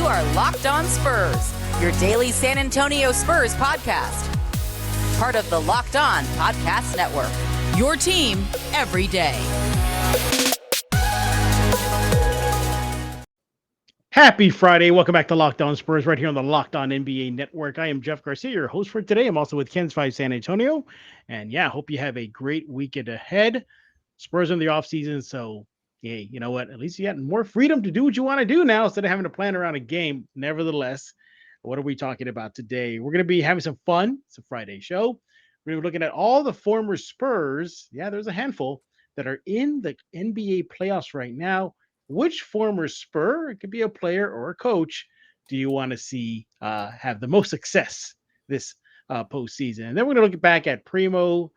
are Locked On Spurs, your daily San Antonio Spurs podcast. Part of the Locked On Podcast Network, your team every day. Happy Friday. Welcome back to Locked On Spurs right here on the Locked On NBA Network. I am Jeff Garcia, your host for today. I'm also with Ken's 5 San Antonio. And yeah, hope you have a great weekend ahead. Spurs in the offseason, so hey, you know what? At least you got more freedom to do what you want to do now instead of having to plan around a game. Nevertheless, what are we talking about today? We're going to be having some fun. It's a Friday show. We're going to be looking at all the former Spurs. Yeah, there's a handful that are in the NBA playoffs right now. Which former Spur, it could be a player or a coach, do you want to see have the most success this postseason? And then we're going to look back at Primo,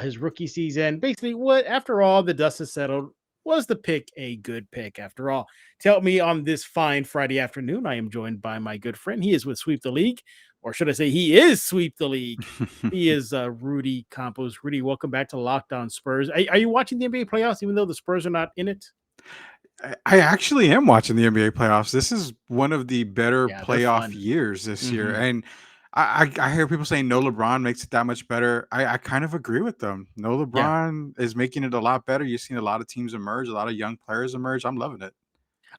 his rookie season. Basically, what after all the dust has settled, was the pick a good pick after all? To help me on this fine Friday afternoon, I am joined by my good friend. He is with Sweep the League, or should I say he is Sweep the League. He is Rudy Campos. Rudy, welcome back to Locked On Spurs. Are you watching the NBA playoffs even though the Spurs are not in it? I actually am watching the NBA playoffs. This is one of the better playoff fun. years this year. And I hear people saying no LeBron makes it that much better. I kind of agree with them. No LeBron is making it a lot better. You've seen a lot of teams emerge, a lot of young players emerge. I'm loving it.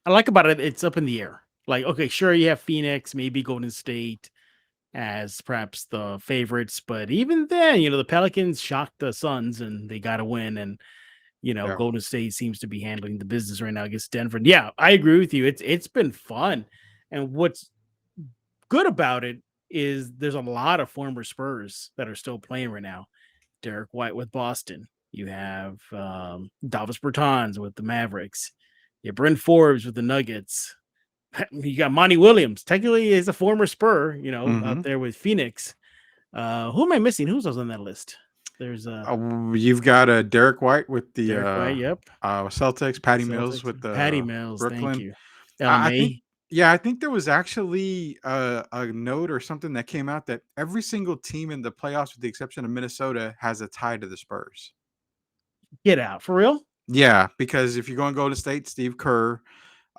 I like about it, it's up in the air. Like, okay, sure, you have Phoenix, maybe Golden State as perhaps the favorites, but even then, the Pelicans shocked the Suns and they got to win. And Golden State seems to be handling the business right now against Denver. And yeah, I agree with you. It's been fun. And what's good about it is there's a lot of former Spurs that are still playing right now. Derek White with Boston. You have Davis Bertans with the Mavericks. You have Bryn Forbes with the Nuggets. You got Monty Williams. Technically, is a former Spur, out there with Phoenix. Who am I missing? Who's on that list? There's you've got Derek White with the Celtics, Patty Mills with the Patty Mills. Brooklyn. Thank you. I think there was actually a note or something that came out that every single team in the playoffs, with the exception of Minnesota, has a tie to the Spurs. Get out for real? Yeah, because if you're going to Golden State, Steve Kerr.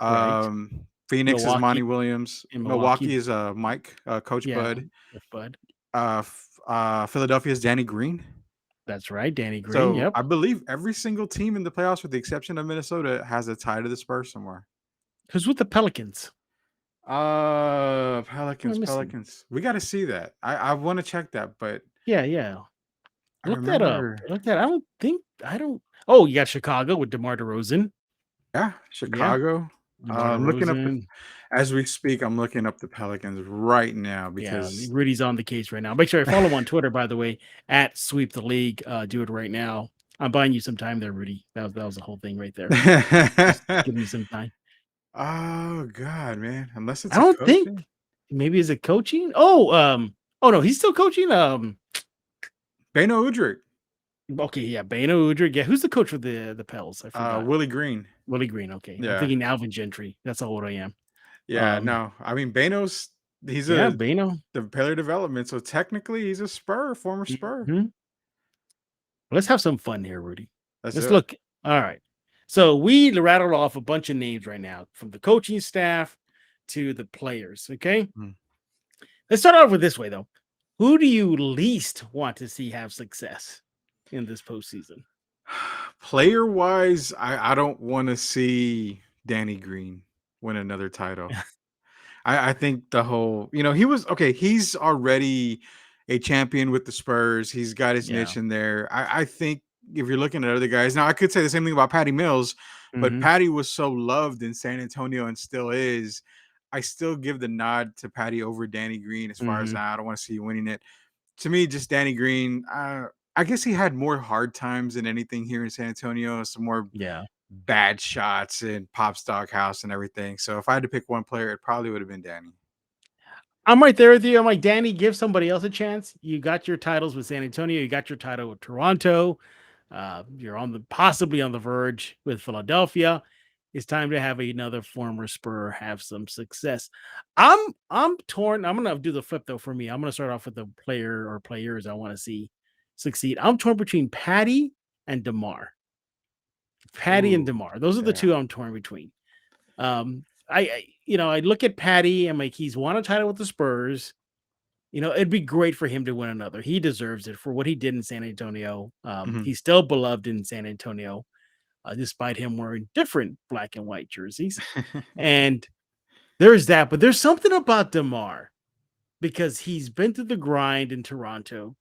Phoenix is Monty Williams. Milwaukee is Mike, Coach Bud. Philadelphia is Danny Green. That's right, Danny Green. So I believe every single team in the playoffs, with the exception of Minnesota, has a tie to the Spurs somewhere. Who's with the Pelicans? Pelicans. We got to see that. I want to check that, but yeah. Look that up. I don't. Oh, you got Chicago with DeMar DeRozan. Yeah, Chicago. I'm looking up as we speak. I'm looking up the Pelicans right now because Rudy's on the case right now. Make sure I follow him on Twitter, by the way, at Sweep the League. Do it right now. I'm buying you some time there, Rudy. That was the whole thing right there. Just give me some time. Oh God, man! Unless it's I don't think maybe is it coaching. Oh no, he's still coaching. Beno Udrih. Okay, yeah, Beno Udrih. Yeah, who's the coach for the Pels? I forgot. Willie Green. Willie Green. Okay, yeah. I'm thinking Alvin Gentry. That's how old I am. Yeah, no, I mean Beno's Beno, the player development. So technically, he's a former Spur. Mm-hmm. Let's have some fun here, Rudy. Let's look. All right. So we rattled off a bunch of names right now, from the coaching staff to the players. Okay. Let's start off with this way, though. Who do you least want to see have success in this postseason? Player-wise, I don't want to see Danny Green win another title. I think the whole, he's already a champion with the Spurs. He's got his niche in there. I think if you're looking at other guys, now I could say the same thing about Patty Mills, but Patty was so loved in San Antonio and still is. I still give the nod to Patty over Danny Green as far as I don't want to see you winning it. To me, just Danny Green. I guess he had more hard times than anything here in San Antonio. Some more bad shots in Pop's Doghouse and everything. So if I had to pick one player, it probably would have been Danny. I'm right there with you. I'm like, Danny, give somebody else a chance. You got your titles with San Antonio. You got your title with Toronto. You're possibly on the verge with Philadelphia. It's time to have another former Spur have some success. I'm torn. I'm gonna do the flip though for me. I'm gonna start off with the player or players I want to see succeed. I'm torn between Patty and DeMar. And DeMar. Those are the two I'm torn between. I look at Patty. I'm like, he's won a title with the Spurs. It'd be great for him to win another. He deserves it for what he did in San Antonio. Mhm. He's still beloved in San Antonio, despite him wearing different black and white jerseys. And there's that, but there's something about DeMar because he's been through the grind in Toronto.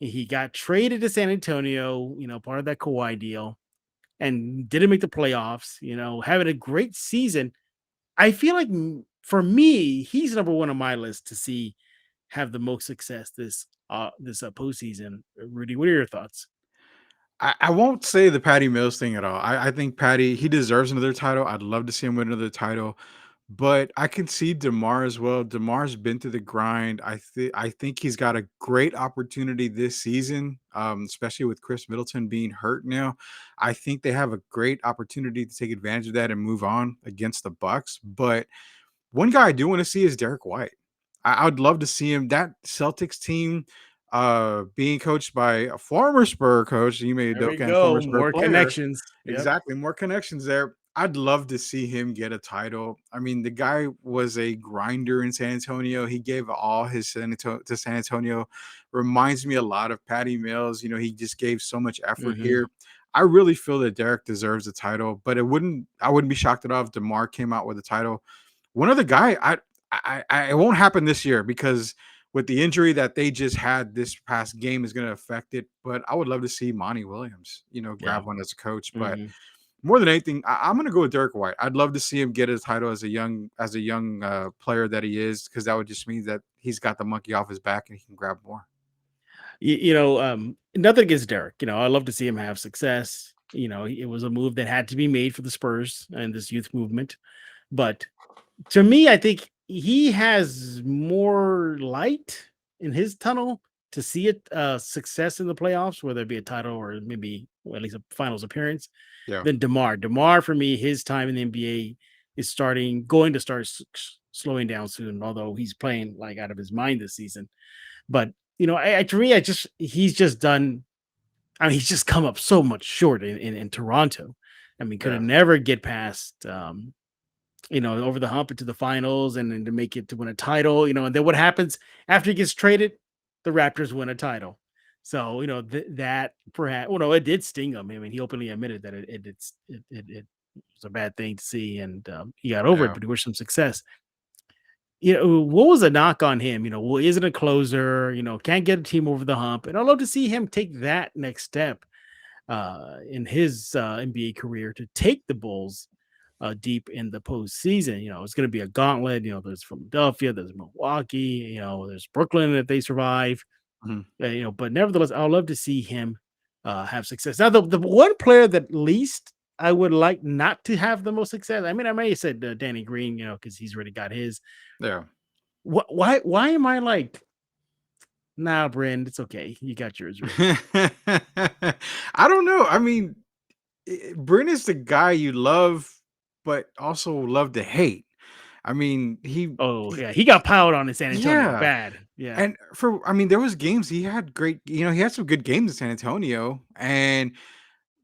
He got traded to San Antonio, part of that Kawhi deal, and didn't make the playoffs, having a great season. I feel like for me, he's number one on my list to see have the most success this postseason. Rudy, what are your thoughts? I won't say the Patty Mills thing at all. I think Patty, he deserves another title. I'd love to see him win another title, but I can see DeMar as well. DeMar's been through the grind. I think he's got a great opportunity this season, especially with Chris Middleton being hurt now. I think they have a great opportunity to take advantage of that and move on against the Bucks. But one guy I do want to see is Derek White. I would love to see him. That Celtics team, being coached by a former Spur coach, you made There we okay, and former go. Spur More player. connections. Yep. Exactly, more connections there. I'd love to see him get a title. I mean, the guy was a grinder in San Antonio. He gave all his to San Antonio. Reminds me a lot of Patty Mills. He just gave so much effort Hmm. here. I really feel that Derek deserves a title, but I wouldn't be shocked at all if DeMar came out with a title. One other guy, it won't happen this year because with the injury that they just had this past game is going to affect it. But I would love to see Monty Williams, Yeah. grab one as a coach. But Hmm. more than anything, I'm going to go with Derek White. I'd love to see him get a title as a young player that he is, because that would just mean that he's got the monkey off his back and he can grab more. Nothing against Derek. I love to see him have success. It was a move that had to be made for the Spurs and this youth movement. But to me, I think he has more light in his tunnel to see it success in the playoffs, whether it be a title or maybe at least a finals appearance, Yeah. than DeMar. DeMar, for me, his time in the NBA is going to start slowing down soon, although he's playing like out of his mind this season. But to me, he's just done. I mean, he's just come up so much short in Toronto. I mean, could have Yeah. never get past over the hump into the finals and then to make it to win a title, and then what happens after he gets traded? The Raptors win a title. So, that perhaps, well, no, it did sting him. I mean, he openly admitted that it was a bad thing to see, and he got over it, Yeah. but he wished him success. What was a knock on him? Well, isn't a closer, can't get a team over the hump. And I'd love to see him take that next step in his NBA career to take the Bulls deep in the postseason. It's going to be a gauntlet. There's Philadelphia, there's Milwaukee, there's Brooklyn if they survive. Mhm. But nevertheless, I'd love to see him have success. Now, the one player that least I would like not to have the most success. I mean, I may have said Danny Green, because he's already got his. Yeah. Why am I like, nah, Brand, it's okay. You got yours already. I don't know. I mean, Bryn is the guy you love, but also love to hate. I mean, Oh, yeah. He got piled on in San Antonio. yeah. Bad. Yeah. And I mean, there was games he had great, he had some good games in San Antonio.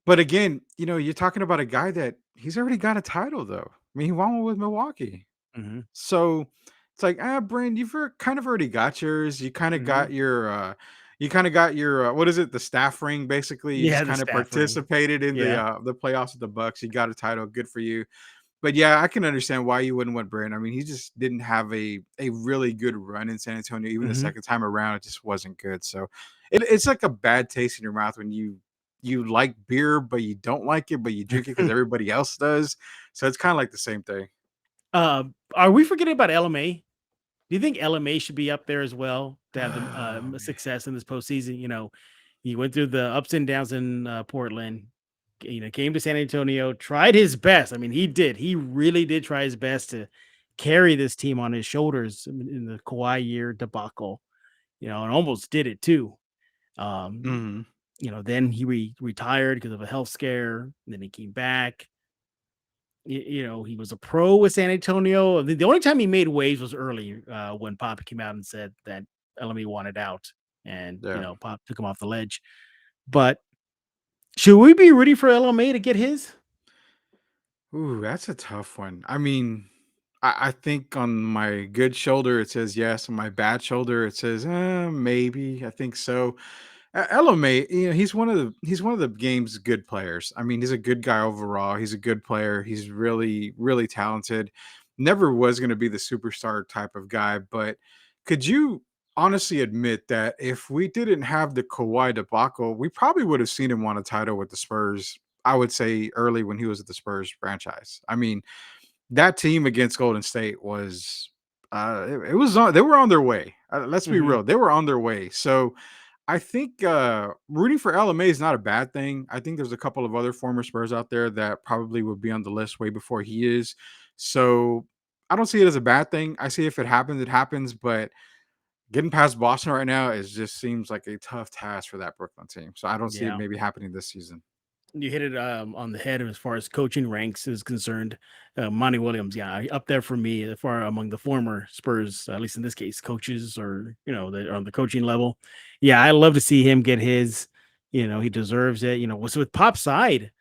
But again, you're talking about a guy that he's already got a title though. I mean, he won one with Milwaukee. Hmm. So it's like, Brand, you've kind of already got yours. Hmm. You kind of got your what is it? The staff ring, basically. You Yeah, just the kind of staff ring. participated in Yeah. the playoffs with the Bucks. You got a title. Good for you. But yeah, I can understand why you wouldn't want Brand. I mean, he just didn't have a really good run in San Antonio. Even the Hmm. second time around, it just wasn't good. So it's like a bad taste in your mouth when you like beer, but you don't like it, but you drink it because everybody else does. So it's kind of like the same thing. Are we forgetting about LMA? Do you think LMA should be up there as well to have the Oh, man. success in this postseason? He went through the ups and downs in Portland. Came to San Antonio, tried his best. I mean, he did. He really did try his best to carry this team on his shoulders in the Kawhi year debacle. And almost did it too. Um, Mhm. then he retired because of a health scare. And then he came back. He was a pro with San Antonio. The only time he made waves was early when Pop came out and said that LME wanted out, and Yeah. Pop took him off the ledge. But should we be ready for LMA to get his? Ooh, that's a tough one. I mean, I think on my good shoulder it says yes. On my bad shoulder it says maybe. I think so. LMA, he's one of the game's good players. I mean, he's a good guy overall. He's a good player. He's really, really talented. Never was going to be the superstar type of guy, but could you honestly admit that if we didn't have the Kawhi debacle, we probably would have seen him win a title with the Spurs? I would say early when he was at the Spurs franchise. I mean, that team against Golden State was it was on, they were on their way. Let's be Hmm. real, they were on their way. So I think rooting for LMA is not a bad thing. I think there's a couple of other former Spurs out there that probably would be on the list way before he is. So I don't see it as a bad thing. I see if it happens, it happens. But getting past Boston right now is just seems like a tough task for that Brooklyn team. So I don't see it Yeah. maybe happening this season. You hit it on the head as far as coaching ranks is concerned. Monty Williams, yeah, up there for me, far among the former Spurs, at least in this case, coaches or on the coaching level. Yeah, I love to see him get his. He deserves it. Was with Pop's side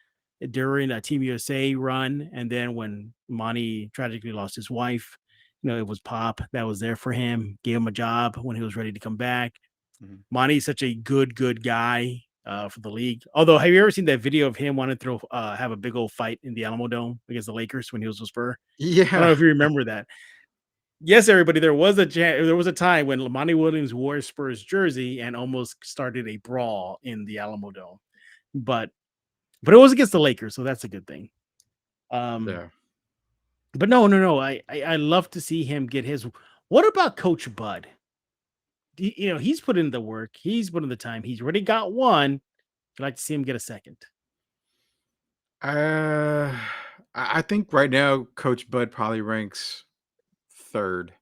during a Team USA run, and then when Monty tragically lost his wife, it was Pop that was there for him, gave him a job when he was ready to come back. Mhm. Monty's such a good guy for the league. Although, have you ever seen that video of him wanting to have a big old fight in the Alamo Dome against the Lakers when he was a Spur? I don't Yeah. know if you remember that. Yes, everybody, there was a time when Monty Williams wore a Spurs jersey and almost started a brawl in the Alamo Dome. But it was against the Lakers, so that's a good thing. Um, Yeah. but no. I love to see him get his. What about Coach Bud? He's put in the work. He's put in the time. He's already got one. I'd like to see him get a second. I think right now Coach Bud probably ranks third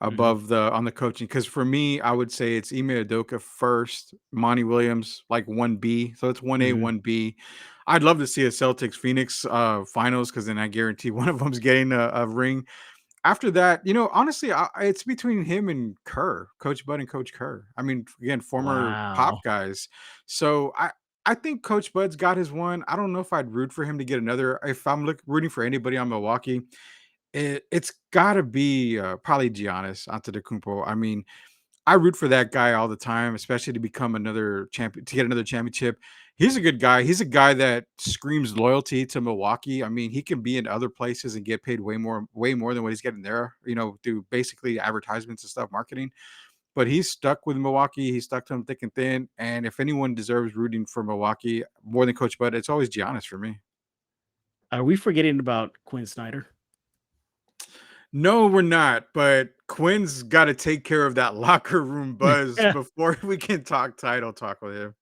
Mhm. above the on the coaching, because for me, I would say it's Ime Udoka first, Monty Williams like 1B. So it's 1A, Mhm. 1B. I'd love to see a Celtics Phoenix finals because then I guarantee one of them's getting a ring. After that, honestly, it's between him and Kerr, Coach Bud and Coach Kerr. I mean, again, former Wow. Pop guys. So I think Coach Bud's got his one. I don't know if I'd root for him to get another. If I'm rooting for anybody on Milwaukee, it's got to be probably Giannis Antetokounmpo. I mean, I root for that guy all the time, especially to become another champion, to get another championship. He's a good guy. He's a guy that screams loyalty to Milwaukee. I mean, he can be in other places and get paid way more than what he's getting there, do basically advertisements and stuff, marketing. But he's stuck with Milwaukee. He's stuck to him thick and thin. And if anyone deserves rooting for Milwaukee more than Coach Bud, it's always Giannis for me. Are we forgetting about Quinn Snyder? No, we're not. But Quinn's got to take care of that locker room buzz Yeah. before we can talk title talk with him.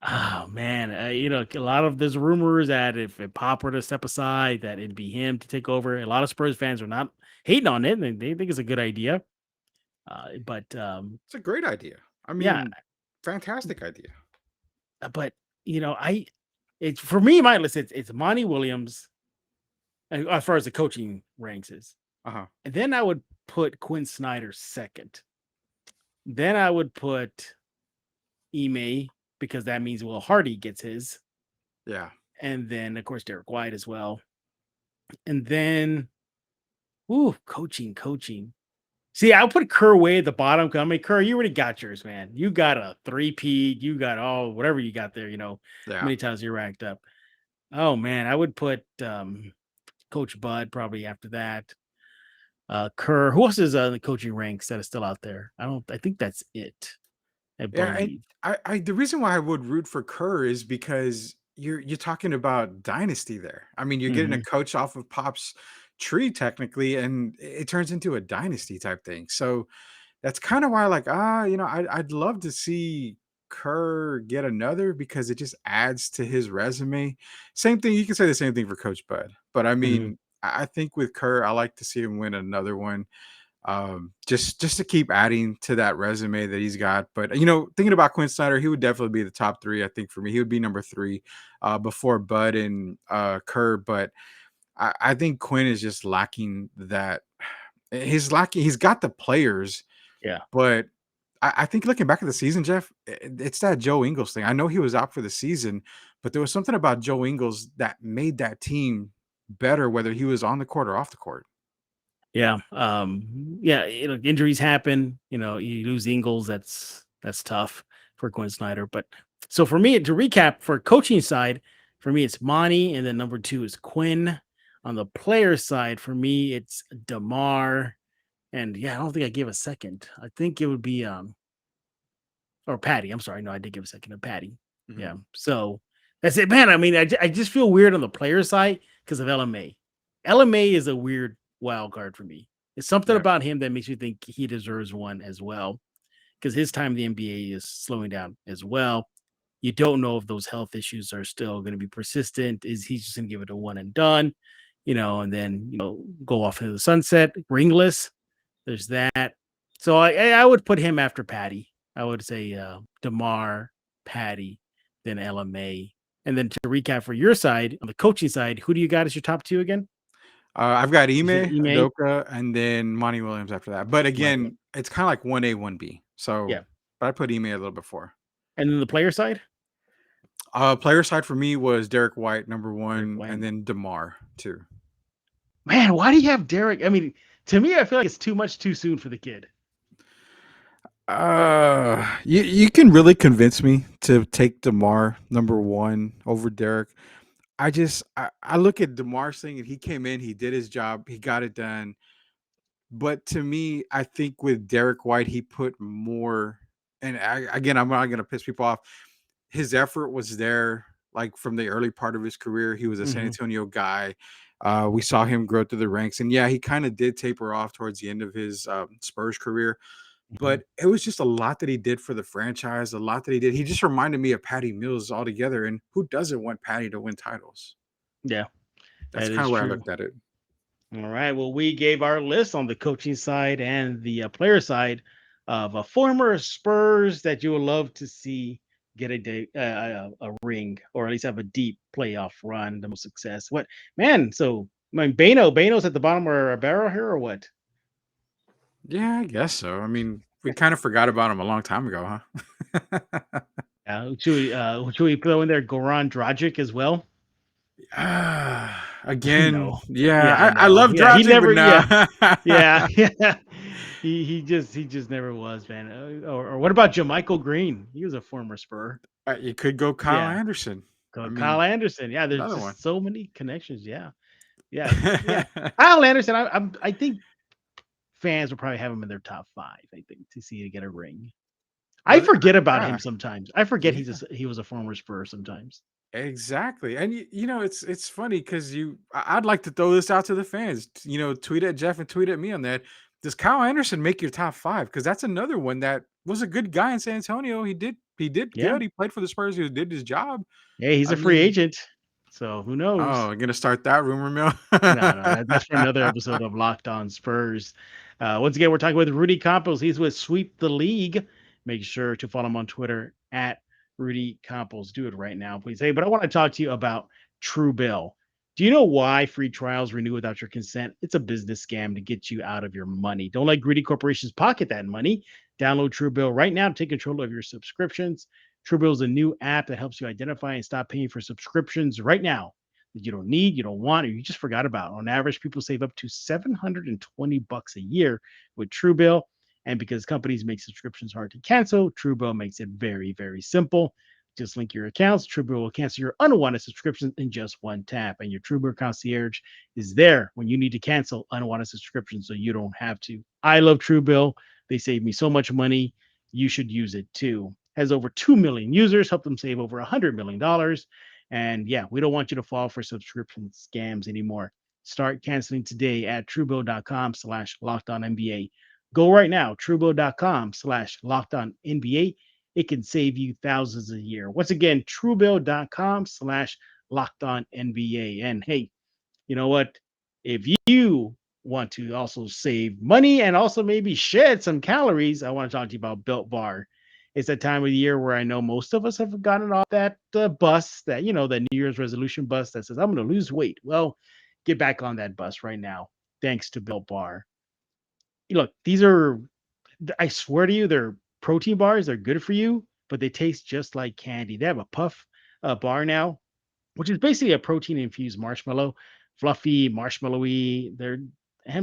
Oh man, a lot of there's rumors that if Pop were to step aside, that it'd be him to take over. A lot of Spurs fans are not hating on it, and they think it's a good idea. But It's a great idea. I yeah, mean, fantastic idea. but I it's for me, my list. It's Monty Williams, as far as the coaching ranks is, Uh-huh. and then I would put Quinn Snyder second. Then I would put Ime because that means Will Hardy gets his, Yeah. and then of course Derek White as well, and then ooh, coaching. See, I'll put Kerr way at the bottom. 'Cause, I mean, Kerr, you already got yours, man. You got a three-peat. You got all whatever you got there. Yeah. Many times you racked up. Oh man, I would put Coach Bud probably after that. Kerr. Who else is in the coaching ranks that is still out there? I don't. I think that's it. I Yeah, and believe. I the reason why I would root for Kerr is because you're talking about dynasty there. I mean, you're getting a Hmm. coach off of Pop's tree technically, and it turns into a dynasty type thing. So that's kind of why, like, I'd love to see Kerr get another because it just adds to his resume. Same thing, you can say the same thing for Coach Bud, but I Hmm. mean, I think with Kerr, I like to see him win another one, just to keep adding to that resume that he's got. But thinking about Quinn Snyder, he would definitely be the top three. I think for me, he would be number three, before Bud and Kerr. But I think Quinn is just lacking that. He's lacking. He's got the players, Yeah. but I think looking back at the season, Jeff, it's that Joe Ingles thing. I know he was out for the season, but there was something about Joe Ingles that made that team better, whether he was on the court or off the court. Yeah. Injuries happen. You lose Ingles. That's tough for Quinn Snyder. But so for me, to recap, for coaching side, for me it's Monty, and then number 2 is Quinn. On the player side, for me it's DeMar, and I don't think I gave a second. I think it would be or Patty. I'm sorry, no, I did give a second to Patty. Mhm. Yeah. So that's it, man. I mean, I just feel weird on the player side because of LMA. LMA is a weird wild card for me. It's something Yeah. about him that makes me think he deserves one as well, because his time in the NBA is slowing down as well. You don't know if those health issues are still going to be persistent. Is he just going to give it a one and done, and then go off into the sunset, ringless? There's that. So I would put him after Patty. I would say DeMar, Patty, then LMA. And then to recap for your side, on the coaching side, who do you got as your top 2 again? I've got You said Ime, Ime? Udoka, and then Monty Williams after that. But Right. again, it's kind of like 1A, 1B. So, Yeah. but I put Ime a little before. And then the player side? Player side for me was Derek White, number Derek 1, and White. then DeMar, 2. Man, why do you have Derek? I mean, to me, I feel like it's too much too soon for the kid. You can really convince me to take DeMar number 1 over Derek. I look at DeMar's thing, and he came in, he did his job, he got it done. But to me, I think with Derek White, he put more. And again, I'm not going to piss people off. His effort was there, like from the early part of his career. He was a San Mhm. Antonio guy. We saw him grow through the ranks, and he kind of did taper off towards the end of his Spurs career. Mhm. But it was just a lot that he did for the franchise, a lot that he did. He just reminded me of Patty Mills altogether. And who doesn't want Patty to win titles? Yeah, That's that kind is of where I true. looked at it. All right. Well, we gave our list on the coaching side and the player side of a former Spurs that you would love to see get a ring, or at least have a deep playoff run, the most success. What, man? So, I mean, Bano's at the bottom of our barrel here, or what? Yeah, I guess so. I mean, we kind of forgot about him a long time ago, huh? Should we throw in there Goran Dragic as well? Again, No. yeah, Yeah, I I know. love Yeah, he Dragic, but never. no. Yeah, yeah, yeah. He just never was, man. Or what about Jermichael Green? He was a former Spur. You could go Kyle Yeah, Anderson. I Kyle mean, Anderson. Yeah, there's another one. just so many connections. Yeah, yeah. Kyle Anderson. I think fans will probably have him in their top 5. I think to see to get a ring. I Well, forget about him yeah, sometimes. I forget yeah, he was a former Spur sometimes. exactly. And it's funny because I'd like to throw this out to the fans. Tweet at Jeff and tweet at me on that. Does Kyle Anderson make your top 5? Because that's another one that was a good guy in San Antonio. He did Yeah, good. He played for the Spurs. He did his job. yeah. He's I a free mean, agent, so who knows? oh, I'm gonna start that rumor mill. No, that's for another episode of Locked On Spurs. Once again, we're talking with Rudy Campos. He's with Sweep the League. Make sure to follow him on Twitter at Rudy Campos. Do it right now, please. Hey, but I want to talk to you about Truebill. Do you know why free trials renew without your consent? It's a business scam to get you out of your money. Don't let greedy corporations pocket that money. Download Truebill right now to take control of your subscriptions. Truebill is a new app that helps you identify and stop paying for subscriptions right now that you don't need, you don't want, or you just forgot about. On average, people save up to $720 a year with Truebill. And because companies make subscriptions hard to cancel, Truebill makes it very, very simple. Just link your accounts. Truebill will cancel your unwanted subscriptions in just one tap. And your Truebill concierge is there when you need to cancel unwanted subscriptions so you don't have to. I love Truebill. They save me so much money. You should use it too. Has over 2 million users, helped them save over $100 million. And yeah, we don't want you to fall for subscription scams anymore. Start canceling today at truebill.com/lockedonnba. Go right now, truebill.com/lockedonnba. It can save you thousands a year. Once again, truebill.com/lockedonnba. And hey, you know what? If you want to also save money and also maybe shed some calories, I want to talk to you about Built Bar. It's that time of the year where I know most of us have gotten off that bus, that the New Year's resolution bus that says I'm going to lose weight. Well, get back on that bus right now, thanks to Built Bar. Look, these are, I swear to you, they're protein bars. They're good for you, but they taste just like candy. They have a puff bar now, which is basically a protein infused marshmallow, fluffy, marshmallowy.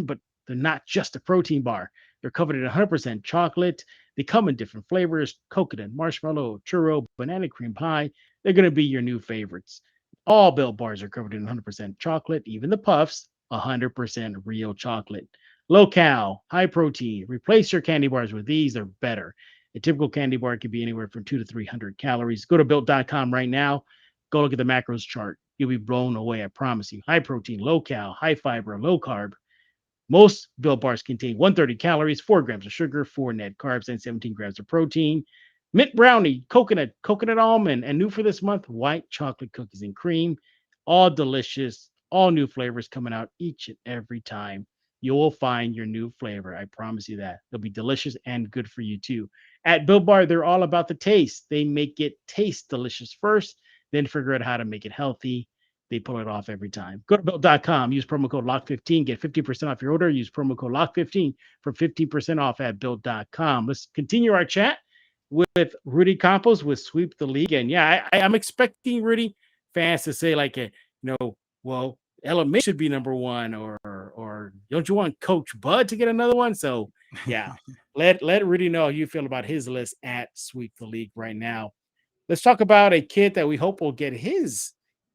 But They're not just a protein bar. They're covered in 100% chocolate. They come in different flavors: coconut, marshmallow, churro, banana cream pie. They're going to be your new favorites. All Built Bars are covered in 100% chocolate, even the puffs, 100% real chocolate. Low cal, high protein. Replace your candy bars with these. They're better. A typical candy bar can be anywhere from 200 to 300 calories. Go to built.com right now. Go look at the macros chart. You'll be blown away, I promise you. High protein, low cal, high fiber, low carb. Most Built Bars contain 130 calories, 4 grams of sugar, 4 net carbs, and 17 grams of protein. Mint brownie, coconut almond, and new for this month, white chocolate cookies and cream. All delicious, all new flavors coming out each and every time. You will find your new flavor. I promise you that. They'll be delicious and good for you too. At Built Bar, they're all about the taste. They make it taste delicious first, then figure out how to make it healthy. They pull it off every time. Go to built.com, use promo code LOCK15, get 50% off your order. Use promo code LOCK15 for 15% off at built.com. Let's continue our chat with Rudy Campos with Sweep the League. And yeah, I'm expecting Rudy fans to say like, well, LMA should be number one, or don't you want Coach Bud to get another one? So yeah, let Rudy know how you feel about his list at Sweep the League right now. Let's talk about a kid that we hope will get his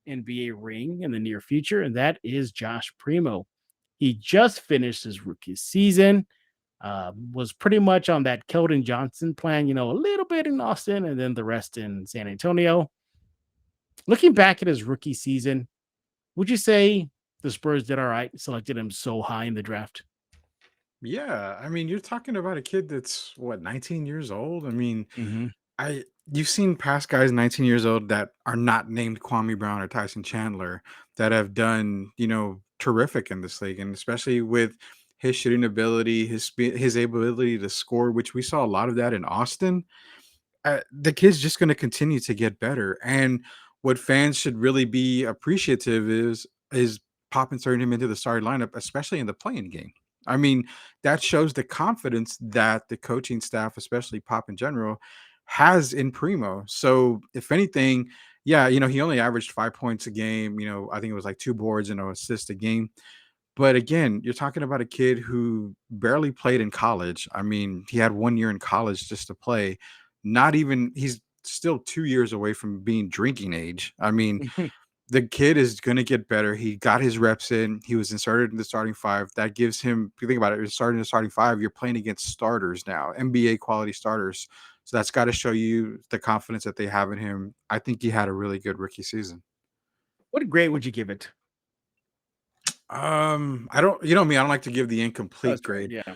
NBA ring in the near future, and that is Josh Primo. He just finished his rookie season, was pretty much on that Keldon Johnson plan, a little bit in Austin and then the rest in San Antonio. Looking back at his rookie season, would you say the Spurs did all right, selected him so high in the draft? Yeah, I mean, you're talking about a kid that's what, 19 years old? I mean, Mm-hmm. you've seen past guys 19 years old that are not named Kwame Brown or Tyson Chandler that have done, terrific in this league, and especially with his shooting ability, his ability to score, which we saw a lot of that in Austin. The kid's just going to continue to get better, and what fans should really be appreciative is Pop inserting him into the starting lineup, especially in the playing game. I mean, that shows the confidence that the coaching staff, especially Pop in general, has in Primo. So, if anything, yeah, he only averaged 5 points a game. I think it was like 2 boards and an assist a game. But again, you're talking about a kid who barely played in college. I mean, he had 1 year in college just to play. Not even, he's still 2 years away from being drinking age. I mean, the kid is going to get better. He got his reps in. He was inserted in the starting five. That gives him, if you think about it, you're starting the starting five. You're playing against starters now, NBA quality starters. So that's got to show you the confidence that they have in him. I think he had a really good rookie season. What grade would you give it? I don't, me, I don't like to give the incomplete grade. Yeah.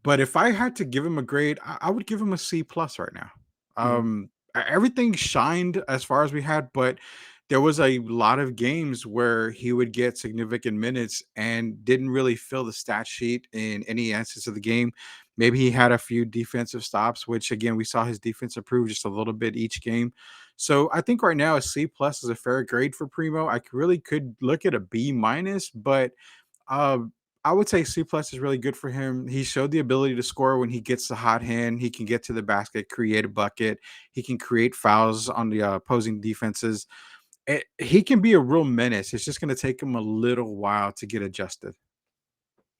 But if I had to give him a grade, I would give him a C plus right now. Everything shined as far as we had, but there was a lot of games where he would get significant minutes and didn't really fill the stat sheet in any instance of the game. Maybe he had a few defensive stops, which again, we saw his defense improve just a little bit each game. So I think right now a C plus is a fair grade for Primo. I really could look at a B minus, but uh, I would say C plus is really good for him. He showed the ability to score when he gets the hot hand. He can get to the basket, create a bucket. He can create fouls on the opposing defenses. He can be a real menace. It's just going to take him a little while to get adjusted.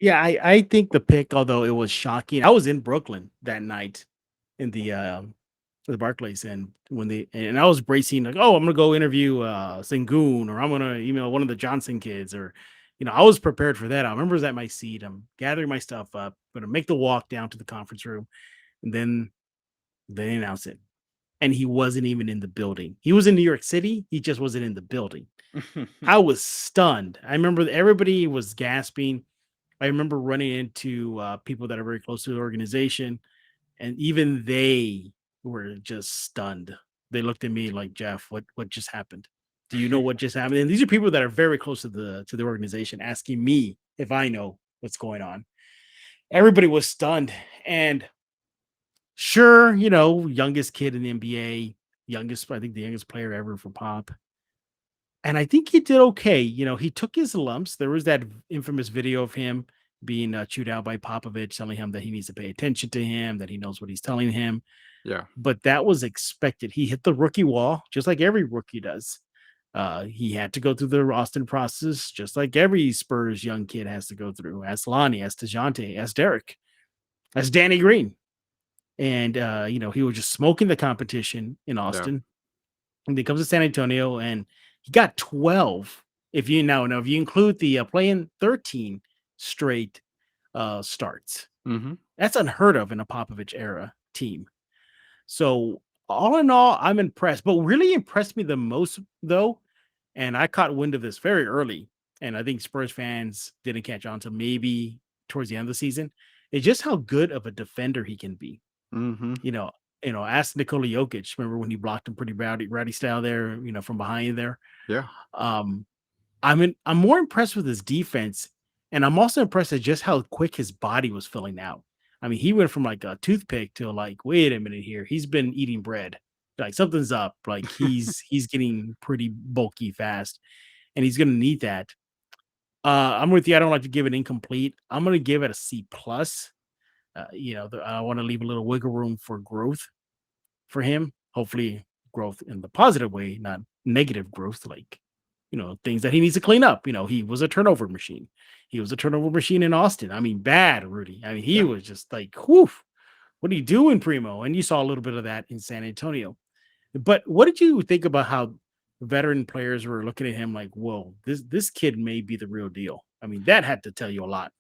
Yeah, I think the pick, although it was shocking, I was in Brooklyn that night in the Barclays, and I was bracing like, oh, I'm gonna go interview Sengun, or I'm gonna email one of the Johnson kids, or I was prepared for that. I remember I was at my seat. I'm gathering my stuff up, gonna make the walk down to the conference room, and then they announced it. And he wasn't even in the building. He was in New York City. He just wasn't in the building. I was stunned. I remember everybody was gasping. I remember running into people that are very close to the organization, and even they were just stunned. They looked at me like, Jeff, what just happened? Do you know what just happened? And these are people that are very close to the organization asking me if I know what's going on. Everybody was stunned. And sure, youngest kid in the NBA, I think the youngest player ever for Pop. And I think he did okay. He took his lumps. There was that infamous video of him being chewed out by Popovich, telling him that he needs to pay attention to him, that he knows what he's telling him. Yeah. But that was expected. He hit the rookie wall, just like every rookie does. He had to go through the Austin process, just like every Spurs young kid has to go through. As Lonnie, as DeJounte, as Derek, as Danny Green. And, he was just smoking the competition in Yeah. Austin. And he comes to San Antonio and he got 12. If you if you include the playing 13 straight starts, Mm-hmm. that's unheard of in a Popovich era team. So all in all, I'm impressed. But what really impressed me the most, though, and I caught wind of this very early, and I think Spurs fans didn't catch on to maybe towards the end of the season, is just how good of a defender he can be. Mm-hmm. You know, ask Nikola Jokic. Remember when he blocked him pretty rowdy style there, from behind there. Yeah. Um, I'm more impressed with his defense, and I'm also impressed at just how quick his body was filling out. I mean, he went from like a toothpick to like, wait a minute here, he's been eating bread. Like something's up. Like he's getting pretty bulky fast, and he's gonna need that. I'm with you. I don't like to give it incomplete. I'm gonna give it a C plus. I want to leave a little wiggle room for growth for him. Hopefully, growth in the positive way, not negative growth, like things that he needs to clean up. He was a turnover machine. He was a turnover machine in Austin. I mean, bad, Rudy. I mean, he Yeah. was just like, whew, what are you doing, Primo? And you saw a little bit of that in San Antonio. But what did you think about how veteran players were looking at him like, whoa, this kid may be the real deal? I mean, that had to tell you a lot.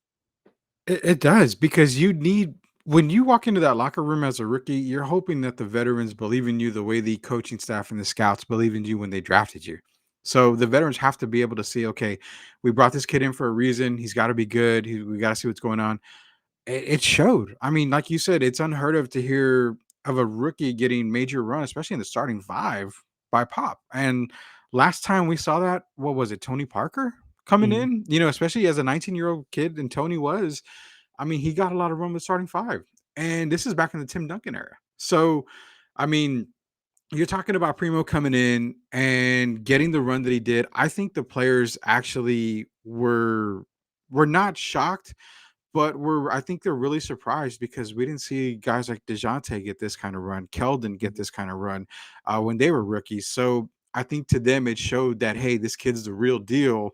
It does, because you need, when you walk into that locker room as a rookie, you're hoping that the veterans believe in you the way the coaching staff and the scouts believe in you when they drafted you. So the veterans have to be able to see, okay, we brought this kid in for a reason. He's got to be good. We got to see what's going on. It showed. I mean, like you said, it's unheard of to hear of a rookie getting major run, especially in the starting five by Pop. And last time we saw that, what was it, Tony Parker coming Mhm. in? Especially as a 19-year-old kid, and Tony was. I mean, he got a lot of run with starting five. And this is back in the Tim Duncan era. So, I mean, you're talking about Primo coming in and getting the run that he did. I think the players actually were not shocked, but I think they're really surprised, because we didn't see guys like DeJounte get this kind of run, Keldon get this kind of run when they were rookies. So I think to them it showed that, hey, this kid's the real deal,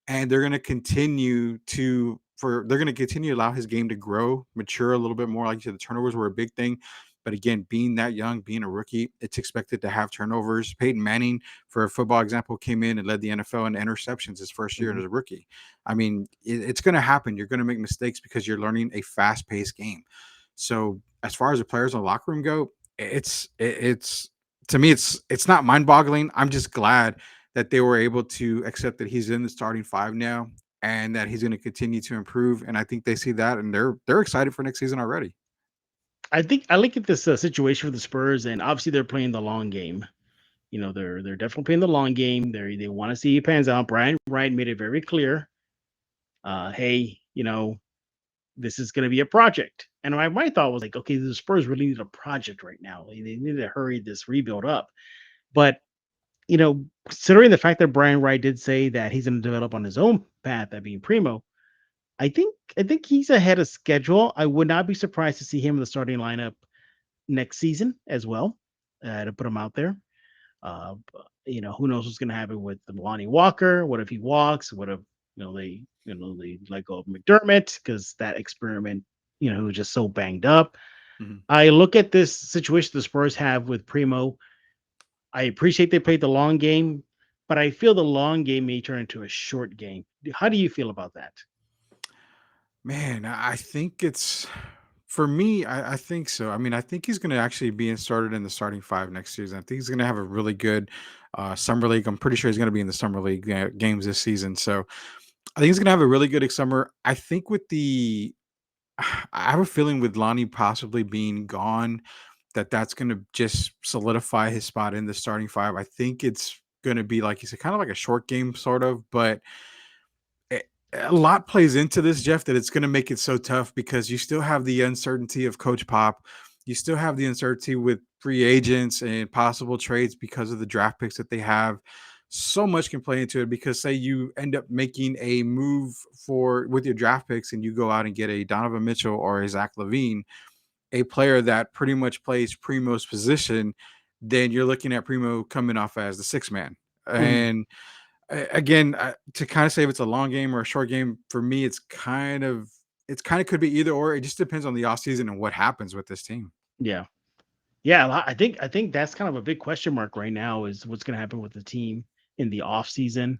and they're going to continue to allow his game to grow, mature a little bit more. Like you said, the turnovers were a big thing, but again, being that young, being a rookie, it's expected to have turnovers. Peyton Manning, for a football example, came in and led the NFL in interceptions his first year Mhm. as a rookie. I mean, it's going to happen. You're going to make mistakes because you're learning a fast-paced game. So as far as the players in the locker room go, it's to me, it's not mind-boggling. I'm just glad that they were able to accept that he's in the starting five now, and that he's going to continue to improve. And I think they see that, and they're excited for next season already. I think I look at this situation for the Spurs, and obviously they're playing the long game. They're definitely playing the long game. They want to see it pans out. Brian Wright made it very clear. Hey, this is going to be a project. And my thought was like, okay, the Spurs really need a project right now. They need to hurry this rebuild up. But considering the fact that Brian Wright did say that he's going to develop on his own path, that being Primo, I think he's ahead of schedule. I would not be surprised to see him in the starting lineup next season as well. To put him out there. Who knows what's going to happen with Lonnie Walker? What if he walks? What if they let go of McDermott because that experiment, he was just so banged up. Mhm. I look at this situation the Spurs have with Primo. I appreciate they played the long game, but I feel the long game may turn into a short game. How do you feel about that? Man, I think it's, for me, I think so. I mean, I think he's going to actually be started in the starting five next season. I think he's going to have a really good summer league. I'm pretty sure he's going to be in the summer league games this season. So I think he's going to have a really good summer. I think with I have a feeling with Lonnie possibly being gone, that's going to just solidify his spot in the starting five. I think it's going to be, like you said, kind of like a short game, sort of, but a a lot plays into this, Jeff, that it's going to make it so tough, because you still have the uncertainty of Coach Pop. You still have the uncertainty with free agents and possible trades because of the draft picks that they have. So much can play into it, because say you end up making a move with your draft picks, and you go out and get a Donovan Mitchell or a Zach LaVine, a player that pretty much plays Primo's position, then you're looking at Primo coming off as the sixth man. And again, to kind of say if it's a long game or a short game, for me, it's kind of could be either or. It just depends on the offseason and what happens with this team. Yeah. Yeah, I think that's kind of a big question mark right now is what's going to happen with the team in the offseason.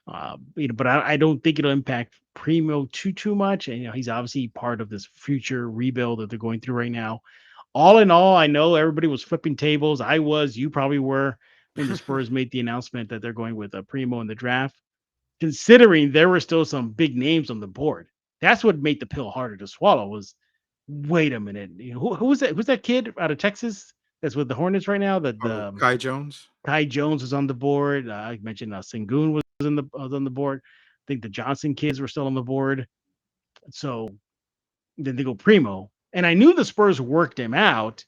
But I don't think it'll impact Primo too much. And he's obviously part of this future rebuild that they're going through right now. All in all, I know everybody was flipping tables. I was, you probably were, when the Spurs made the announcement that they're going with Primo in the draft, considering there were still some big names on the board. That's what made the pill harder to swallow was, wait a minute, who was that? Who's that kid out of Texas that's with the Hornets right now? That Oh, Kai Jones. Kai Jones was on the board. I mentioned Sengun was on the board. I think the Johnson kids were still on the board. So then they go Primo, and I knew the Spurs worked him out,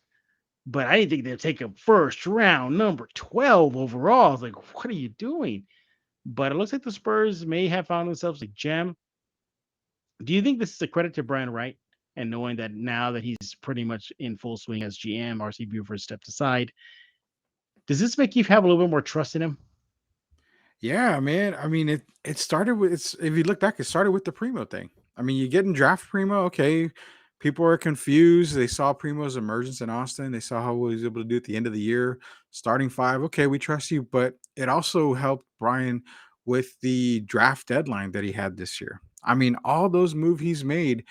but I didn't think they'd take a first round number 12 overall. I was like, what are you doing? But it looks like the Spurs may have found themselves a gem. Do you think this is a credit to Brian Wright and knowing that now that he's pretty much in full swing as GM, RC Buford stepped aside? Does this make you have a little bit more trust in him? Yeah, man. I mean, it started with if you look back, it started with the Primo thing. I mean, you get in draft Primo, okay. People are confused. They saw Primo's emergence in Austin. They saw how he was able to do at the end of the year, starting five. Okay, we trust you. But it also helped Brian with the draft deadline that he had this year. I mean, all those moves he's made,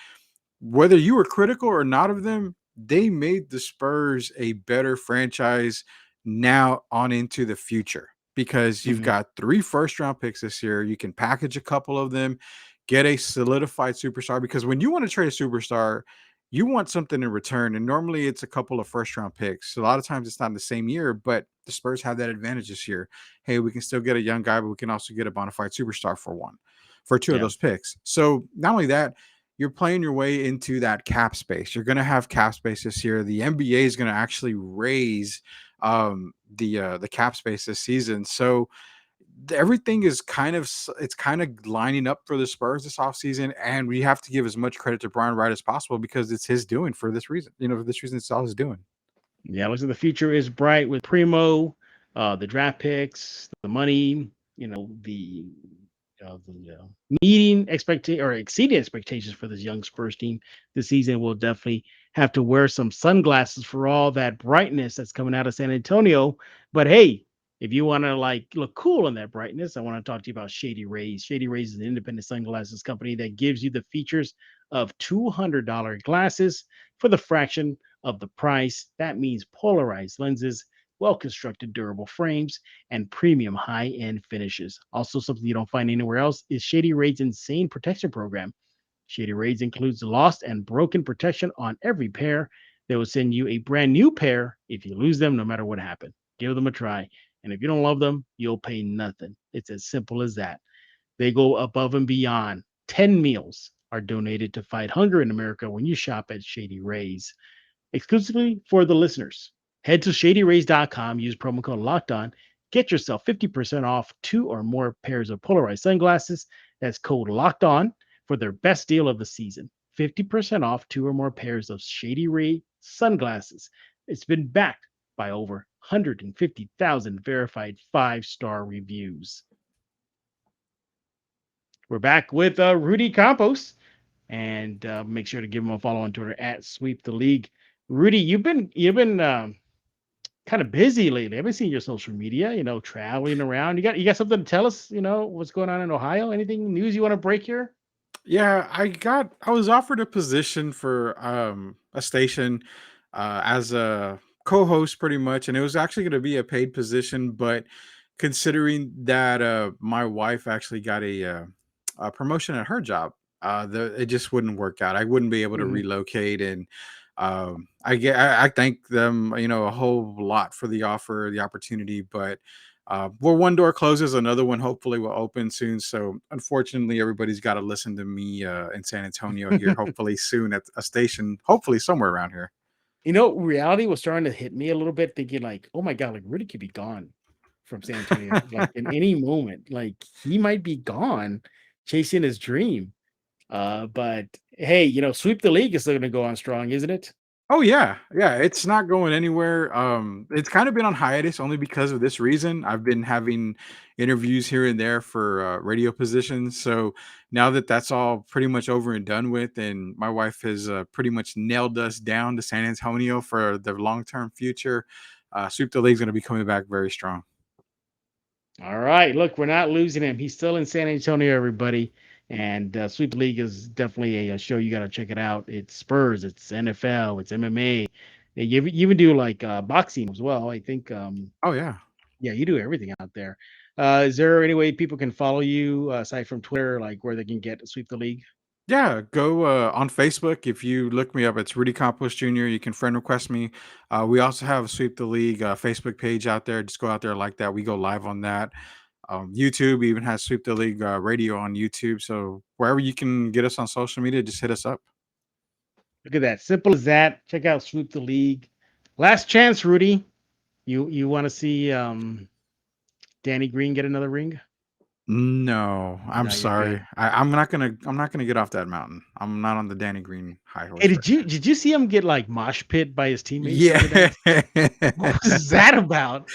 whether you were critical or not of them, they made the Spurs a better franchise now on into the future because you've Mhm. got 3 first-round picks this year. You can package a couple of them, get a solidified superstar because when you want to trade a superstar, you want something in return. And normally it's a couple of first-round picks. A lot of times it's not in the same year, but the Spurs have that advantage this year. Hey, we can still get a young guy, but we can also get a bona fide superstar for two of Yeah. those picks. So not only that, you're playing your way into that cap space. You're going to have cap space this year. The NBA is going to actually raise the cap space this season. So everything is it's kind of lining up for the Spurs this offseason, and we have to give as much credit to Brian Wright as possible because it's his doing for this reason. For this reason, it's all his doing. Yeah, looks like the future is bright with Primo, the draft picks, the money, the meeting expectation or exceeding expectations for this young Spurs team this season. Will definitely have to wear some sunglasses for all that brightness that's coming out of San Antonio. But hey, if you want to look cool in that brightness, I want to talk to you about Shady Rays. Shady Rays is an independent sunglasses company that gives you the features of $200 glasses for the fraction of the price. That means polarized lenses, well-constructed durable frames, and premium high-end finishes. Also, something you don't find anywhere else is Shady Rays' insane protection program. Shady Rays includes lost and broken protection on every pair. They will send you a brand new pair if you lose them, no matter what happened. Give them a try. And if you don't love them, you'll pay nothing. It's as simple as that. They go above and beyond. 10 meals are donated to fight hunger in America when you shop at Shady Rays. Exclusively for the listeners, head to shadyrays.com, use promo code locked on, get yourself 50% off 2 or more pairs of polarized sunglasses. That's code locked on for their best deal of the season. 50% off 2 or more pairs of Shady Ray sunglasses. It's been backed by over 150,000 verified 5-star reviews. We're back with Rudy Campos, and make sure to give him a follow on Twitter at Sweep the League. Rudy, you've been kind of busy lately. I've been seeing your social media, traveling around. You got something to tell us? What's going on in Ohio? Anything news you want to break here? Yeah, I was offered a position for a station as a co-host pretty much, and it was actually going to be a paid position, but considering that my wife actually got a promotion at her job, it just wouldn't work out. I wouldn't be able to Mhm. relocate, and I thank them, a whole lot for the offer, the opportunity, but where one door closes, another one hopefully will open soon. So unfortunately, everybody's got to listen to me in San Antonio here, hopefully soon at a station, hopefully somewhere around here. Reality was starting to hit me a little bit, thinking like, oh my God, like Rudy could be gone from San Antonio, like in any moment. Like he might be gone chasing his dream. But hey, Sweep the League is still going to go on strong, isn't it? Oh yeah, yeah, it's not going anywhere. It's kind of been on hiatus only because of this reason. I've been having interviews here and there for radio positions. So now that that's all pretty much over and done with, and my wife has pretty much nailed us down to San Antonio for the long term future, Sweep the League's going to be coming back very strong. All right. Look, we're not losing him. He's still in San Antonio, everybody. And Sweep League is definitely a show. You got to check it out. It's Spurs, it's NFL, it's MMA. You even do like boxing as well. I think, Oh yeah. yeah, you do everything out there. Is there any way people can follow you aside from Twitter, like where they can get Sweep the League? Yeah, go on Facebook. If you look me up, it's Rudy Campos Jr. You can friend request me. We also have a Sweep the League Facebook page out there. Just go out there like that. We go live on that. YouTube even has Sweep the League radio on YouTube. So wherever you can get us on social media, just hit us up. Look at that. Simple as that. Check out Sweep the League. Last chance, Rudy. You want to see Danny Green get another ring? No, I'm No, you're sorry. good. I'm not gonna get off that mountain. I'm not on the Danny Green high Hey, horse right did you see him get like mosh pit by his teammates the now. other day? Yeah. What was that about?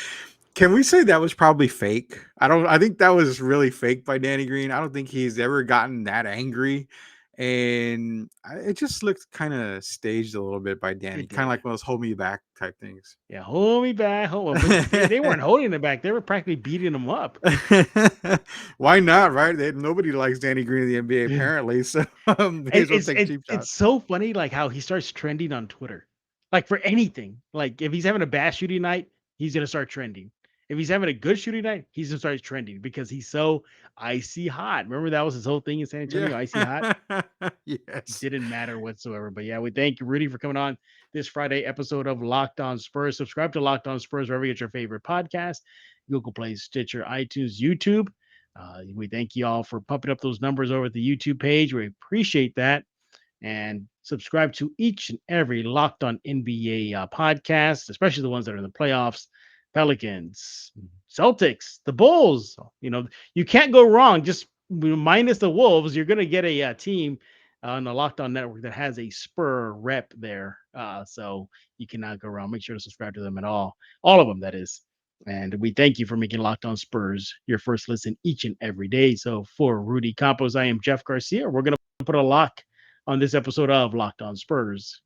Can we say that was probably fake? I think that was really fake by Danny Green. I don't think he's ever gotten that angry. And it just looked kind of staged a little bit by Danny, It kind of did. like one of those hold me back type things. Yeah, hold me back, hold on. But they weren't holding him back. They were practically beating him up. Why not, right? Nobody likes Danny Green in the NBA, And apparently. So may as well it's take it's cheap it's shots. so funny, like how he starts trending on Twitter, like for anything. Like if he's having a bad shooting night, he's gonna start trending. If he's having a good shooting night, he's gonna start trending because he's so icy hot. Remember that was his whole thing in San Yeah. Antonio, icy hot. Yes. Didn't matter whatsoever. But yeah, we thank you, Rudy, for coming on this Friday episode of Locked On Spurs. Subscribe to Locked On Spurs wherever you get your favorite podcast, Google Play, Stitcher, iTunes, YouTube. We thank you all for pumping up those numbers over at the YouTube page. We appreciate that. And subscribe to each and every Locked On NBA podcast, especially the ones that are in the playoffs. Pelicans, Celtics, the Bulls. You can't go wrong. Just minus the Wolves, you're going to get a team on the Locked On Network that has a Spur rep there. So you cannot go wrong. Make sure to subscribe to them at all of them, that is. And we thank you for making Locked On Spurs your first listen each and every day. So for Rudy Campos, I am Jeff Garcia. We're going to put a lock on this episode of Locked On Spurs.